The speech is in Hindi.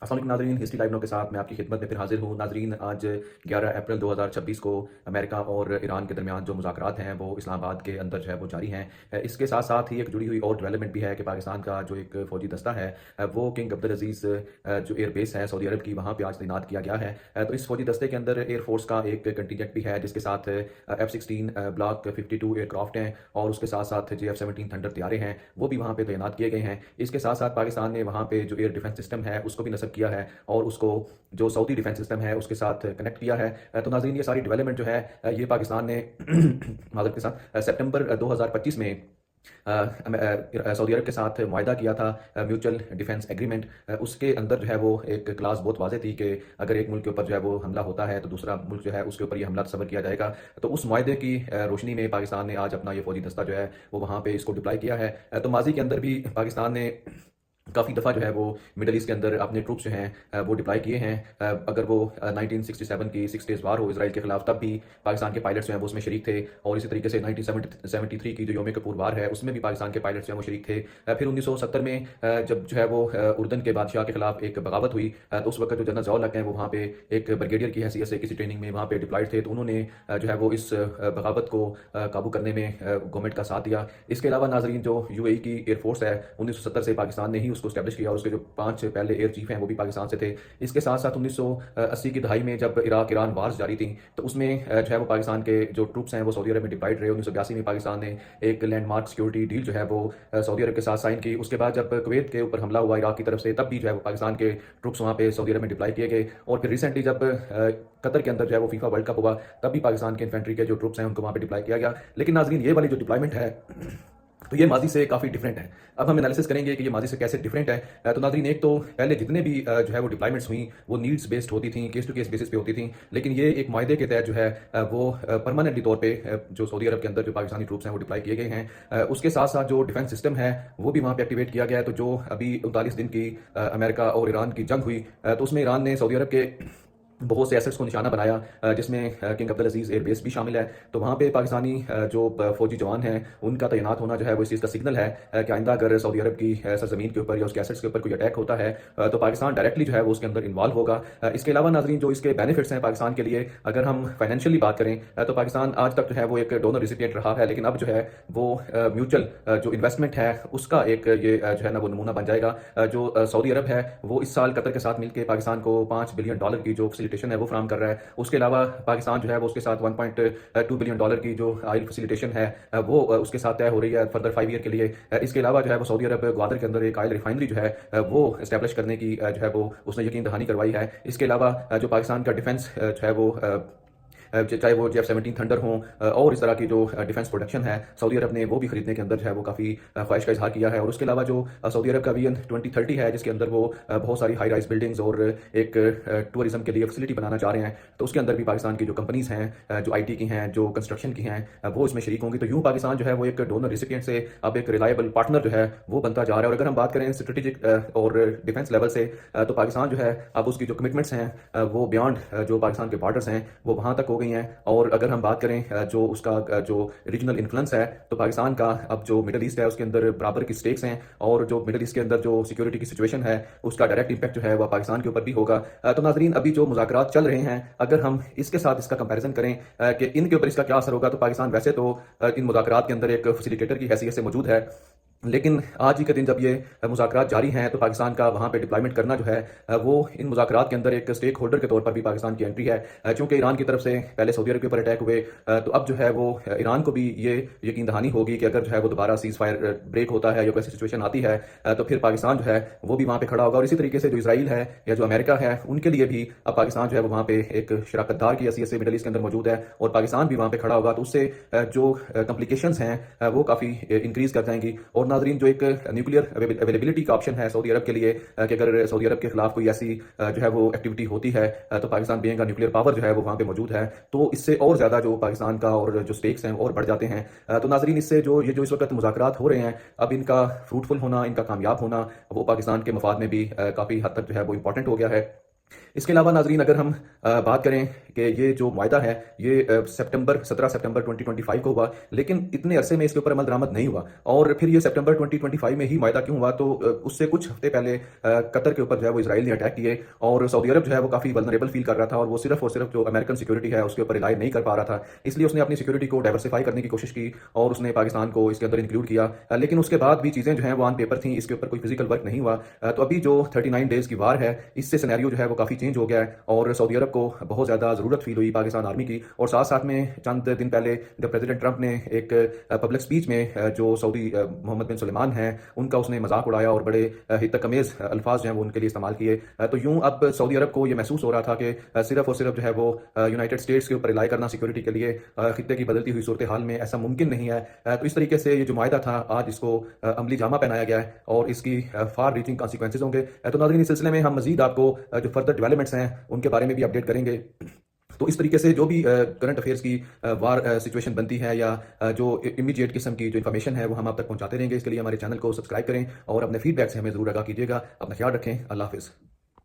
अस्सलाम वालेकुम नाज़रीन, हिस्ट्री लाइव नो के साथ मैं आपकी खिदमत में फिर हाज़िर हूँ। नाज़रीन, आज 11 अप्रैल 2026 को अमेरिका और ईरान के दरमियान जो मुज़ाकरात हैं वो इस्लामाबाद के अंदर जो है वो जारी हैं। इसके साथ साथ ही एक जुड़ी हुई और डेवलपमेंट भी है कि पाकिस्तान का जो एक फ़ौजी दस्ता है वो किंग अब्दुल अज़ीज़ जो एयरबेस है सऊदी अरब की, वहाँ पे आज तैनात किया गया है। तो इस फ़ौजी दस्ते के अंदर एयरफोर्स का एक कंटीजेंट भी है, जिसके साथ F-16 ब्लॉक 52 एयरक्राफ्ट हैं और उसके साथ साथ JF-17 थंडर तैयारे हैं, वो भी वहाँ पे तैनात किए गए हैं। इसके साथ साथ पाकिस्तान ने वहाँ पे जो एयर डिफेंस सिस्टम है उसको भी नस्ब किया है और उसको जो सऊदी डिफेंस सिस्टम है उसके साथ कनेक्ट किया है। तो नाज़रीन, ये सारी डेवलपमेंट जो है ये पाकिस्तान ने माज़रत के साथ सितंबर 2025 में सऊदी अरब के साथ मुआहदा किया था, म्यूचुअल डिफेंस एग्रीमेंट। उसके अंदर जो है वो एक क्लास बहुत वाज़ेह थी कि अगर एक मुल्क के ऊपर जो है वो हमला होता है तो दूसरा मुल्क जो है उसके ऊपर ये हमला तस्वर किया जाएगा। तो उस मुआहदे की रोशनी में पाकिस्तान ने आज अपना ये फ़ौजी दस्ता जो है वो वहाँ पे इसको डिप्लॉय किया है। तो माजी के अंदर भी पाकिस्तान ने काफ़ी दफ़ा जो है वो मिडल ईस्ट के अंदर अपने ट्रूप्स जो हैं वो डिप्लॉय किए हैं। अगर वो 1967 की 6 डेज़ वार हो इसराइल के खिलाफ, तब भी पाकिस्तान के पायलट्स जो हैं वो उसमें शरीक थे। और इसी तरीके से 1973 की जो योम किपुर वार है उसमें भी पाकिस्तान के पायलट्स जो हैं वो शरीक थे। फिर 1970 में जब जो है वो उर्दन के बादशाह के खिलाफ एक बगावत हुई, तो उस वक्त जो जनरल ज़िया उल हक हैं वो वहाँ पे एक ब्रिगेडियर की हैसियत से किसी ट्रेनिंग में वहाँ पे डिप्लॉयड थे। तो उन्होंने जो है वो इस बगावत को काबू करने में गवर्नमेंट का साथ दिया। इसके अलावा नाज़रीन, जो UAE की एयरफोर्स है 1970 से पाकिस्तान ने ही उसको स्टैब्लिश किया और उसके जो 5 पहले एयर चीफ हैं वो भी पाकिस्तान से थे। इसके साथ साथ 1980 की दहाई में जब इराक ईरान वार्स जारी थी तो उसमें जो है वो पाकिस्तान के जो ट्रूप्स हैं वो सऊदी अरब में डिप्लॉयड रहे। 1982 में पाकिस्तान ने एक लैंडमार्क सिक्योरिटी डील जो है वो सऊदी अरब के साथ साइन की। उसके बाद जब कुवैत के ऊपर हमला हुआ इराक की तरफ से, तब भी जो है वो पाकिस्तान के ट्रूप्स वहाँ पे सऊदी अरब में डिप्लॉय किए गए। और फिर रिसेंटली जब कतर के अंदर जो है वो फीफा वर्ल्ड कप हुआ, तब भी पाकिस्तान के इन्फेंट्री के जो ट्रूप्स हैं उनको वहाँ पे डिप्लॉय किया गया। लेकिन नाज़रीन, ये वाली जो डिप्लॉयमेंट है तो ये माजी से काफ़ी डिफरेंट है। अब हम एनालिसिस करेंगे कि ये माजी से कैसे डिफरेंट है। तो नाज़रीन, एक तो पहले जितने भी जो है वो डिप्लॉयमेंट्स हुई वो नीड्स बेस्ड होती थी, केस टू केस बेसिस पे होती थी। लेकिन ये एक मायदे के तहत जो है वो परमानेंटली तौर पे जो सऊदी अरब के अंदर जो पाकिस्तानी ट्रूप्स हैं वो डिप्लॉय किए गए हैं। उसके साथ साथ जो डिफेंस सिस्टम है वो भी वहाँ पे एक्टिवेट किया गया है। तो जो अभी 39 दिन की अमेरिका और ईरान की जंग हुई, तो उसमें ईरान ने सऊदी अरब के बहुत से एसेट्स को निशाना बनाया, जिसमें किंग अब्दुल अजीज़ एयरबेस भी शामिल है। तो वहाँ पे पाकिस्तानी जो फौजी जवान हैं उनका तैनात होना जो है वो इस चीज़ का सिग्नल है कि आइंदा अगर सऊदी अरब की सरजमीन के ऊपर या उसके एसेट्स के ऊपर कोई अटैक होता है तो पाकिस्तान डायरेक्टली जो है वो उसके अंदर इन्वॉल्व होगा। इसके अलावा नाजरीन, जो इसके बेनिफिट्स हैं पाकिस्तान के लिए, अगर हम फाइनेंशियली बात करें तो पाकिस्तान आज तक जो है वो एक डोनर रिसिपिएंट रहा है, लेकिन अब जो है वो म्यूचुअल जो इन्वेस्टमेंट है उसका एक ये जो है ना वो नमूना बन जाएगा। जो सऊदी अरब है वो इस साल कतर के साथ मिलकर पाकिस्तान को $5 बिलियन की जो फैसिलिटेशन है वो फ्राहम कर रहा है। उसके अलावा पाकिस्तान जो है वो उसके साथ $1.2 बिलियन की जो ऑयल फैसिलिटेशन है वो उसके साथ तय हो रही है फर्दर 5 ईयर के लिए। इसके अलावा जो है वो सऊदी अरब ग्वादर के अंदर एक ऑयल रिफाइनरी जो है वो इस्टेब्लिश करने की जो है वो उसने यकीन दहानी करवाई है। इसके अलावा जो पाकिस्तान का डिफेंस जो है वो चाहे वो JF-17 थंडर हों और इस तरह की जो डिफेंस प्रोडक्शन है सऊदी अरब ने वो भी खरीदने के अंदर जो है वो काफ़ी ख्वाहिश का इजहार किया है। और उसके अलावा जो सऊदी अरब का विजन 2030 है, जिसके अंदर वो बहुत सारी हाई राइज बिल्डिंग्स और एक टूरिज्म के लिए फैसिलिटी बनाना चाह रहे हैं, तो उसके अंदर भी पाकिस्तान की जो कंपनीज हैं जो IT की हैं, जो कंस्ट्रक्शन की हैं, वो इसमें शरीक होंगी। तो यूँ पाकिस्तान जो है वो एक डोनर रिसिपिएंट से अब एक रिलायबल पार्टनर जो है वो बनता जा रहा है। और अगर हम बात करें स्ट्रेटेजिक और डिफेंस लेवल से, तो पाकिस्तान जो है अब उसकी जो कमिटमेंट्स हैं वो बियॉन्ड जो पाकिस्तान के बॉर्डर्स हैं वो वहाँ तक हो गई हैं। और अगर हम बात करें जो उसका जो रीजनल इन्फ्लुएंस है, तो पाकिस्तान का अब जो मिडल ईस्ट है उसके अंदर बराबर की स्टेक्स हैं और जो मिडल ईस्ट के अंदर जो सिक्योरिटी की सिचुएशन है उसका डायरेक्ट इंपैक्ट जो है वह पाकिस्तान के ऊपर भी होगा। तो नाजरीन, अभी जो मुज़ाकरात चल रहे हैं, अगर हम इसके साथ इसका कंपैरिजन करें कि इनके ऊपर इसका क्या असर होगा, तो पाकिस्तान वैसे तो इन मुज़ाकरात के अंदर एक फैसिलिटेटर की हैसियत से मौजूद है, लेकिन आज ही के दिन जब ये मुज़ाकरात जारी हैं तो पाकिस्तान का वहाँ पे डिप्लॉयमेंट करना जो है वो इन मुज़ाकरात के अंदर एक स्टेक होल्डर के तौर पर भी पाकिस्तान की एंट्री है। चूँकि ईरान की तरफ से पहले सऊदी अरब के ऊपर अटैक हुए, तो अब जो है वो ईरान को भी ये यकीन दहानी होगी कि अगर जो है वो दोबारा सीज़ फायर ब्रेक होता है या कोई ऐसी सिचुएशन आती है तो फिर पाकिस्तान जो है वो भी वहाँ पर खड़ा होगा। और इसी तरीके से जो इसराइल है या जो अमेरिका है उनके लिए भी अब पाकिस्तान जो है वो वहाँ पे एक शराकतदार की हैसियत से मिडल ईस्ट के अंदर मौजूद है और पाकिस्तान भी वहाँ पे खड़ा होगा, तो उससे जो कम्प्लिकेशंस हैं वो काफ़ी इंक्रीज कर जाएंगी। और नाजरीन, जो एक न्यूक्लियर अवेलेबिलिटी का ऑप्शन है सऊदी अरब के लिए कि अगर सऊदी अरब के खिलाफ कोई ऐसी जो है वो एक्टिविटी होती है तो पाकिस्तान बीइंग का न्यूक्लियर पावर जो है वो वहाँ पे मौजूद है, तो इससे और ज़्यादा जो पाकिस्तान का और जो स्टेक्स हैं और बढ़ जाते हैं। तो नाजरीन, इससे जो ये जो इस वक्त मुज़ाकरात हो रहे हैं, अब इनका फ्रूटफुल होना, इनका कामयाब होना वो पाकिस्तान के मफाद में भी काफ़ी हद तक जो है वो इंपॉर्टेंट हो गया है। इसके अलावा नाज़रीन अगर हम बात करें कि ये जो मुआहदा है ये 17 सितंबर 2025 को हुआ, लेकिन इतने अरसे में इसके ऊपर अमल दरामद नहीं हुआ और फिर ये सितंबर 2025 में ही मुआहदा क्यों हुआ? तो उससे कुछ हफ्ते पहले कतर के ऊपर जो है वो इज़राइल ने अटैक किए और सऊदी अरब जो है वो काफ़ी वल्नरेबल फ़ील कर रहा था और वो सिर्फ़ और सिर्फ़ जो अमेरिकन सिक्योरिटी है उसके ऊपर रिलाय नहीं कर पा रहा था। इसलिए उसने अपनी सिक्योरिटी को डाइवर्सिफ़ाई करने की कोशिश की और उसने पाकिस्तान को इसके अंदर इंक्लूड किया। लेकिन उसके बाद भी चीज़ें जो हैं वो ऑन पेपर थी, इसके ऊपर कोई फ़िज़िकल वर्क नहीं हुआ। तो अभी जो 39 डेज़ की वार है, इससे सिनेरियो जो है वो काफ़ी चेंज हो गया है और सऊदी अरब को बहुत ज़्यादा ज़रूरत फ़ील हुई पाकिस्तान आर्मी की और साथ-साथ में चंद दिन पहले जब प्रेसिडेंट ट्रंप ने एक पब्लिक स्पीच में जो सऊदी मोहम्मद बिन सुलेमान हैं, उनका उसने मज़ाक उड़ाया और बड़े हितक-अमेज़ अल्फ़ाज़ जो हैं वो उनके लिए इस्तेमाल किए। तो यूँ अब सऊदी अरब को ये महसूस हो रहा था कि सिर्फ़ और सिर्फ़ जो है वो यूनाइटेड स्टेट्स के ऊपर रिलाय करना सिक्योरिटी के लिए खित्ते की बदलती हुई सूरत हाल में ऐसा मुमकिन नहीं है। तो इस तरीके से ये जो मुआहदा था आज इसको अमली जामा पहनाया गया है और इसकी फार रीचिंग कॉन्सिक्वेंसेज़ होंगे। तो नाज़रीन इस सिलसिले में हम मज़ीद आपको जो फर्दर डेवलपमेंट्स हैं उनके बारे में भी अपडेट करेंगे। तो इस तरीके से जो भी करंट अफेयर्स की वार सिचुएशन बनती है या जो इमीडिएट किस्म की जो इन्फॉर्मेशन है वो हम आप तक पहुंचाते रहेंगे। इसके लिए हमारे चैनल को सब्सक्राइब करें और अपने फीडबैक से हमें ज़रूर आगाह कीजिएगा। अपना ख्याल रखें। अल्लाह हाफ़िज़।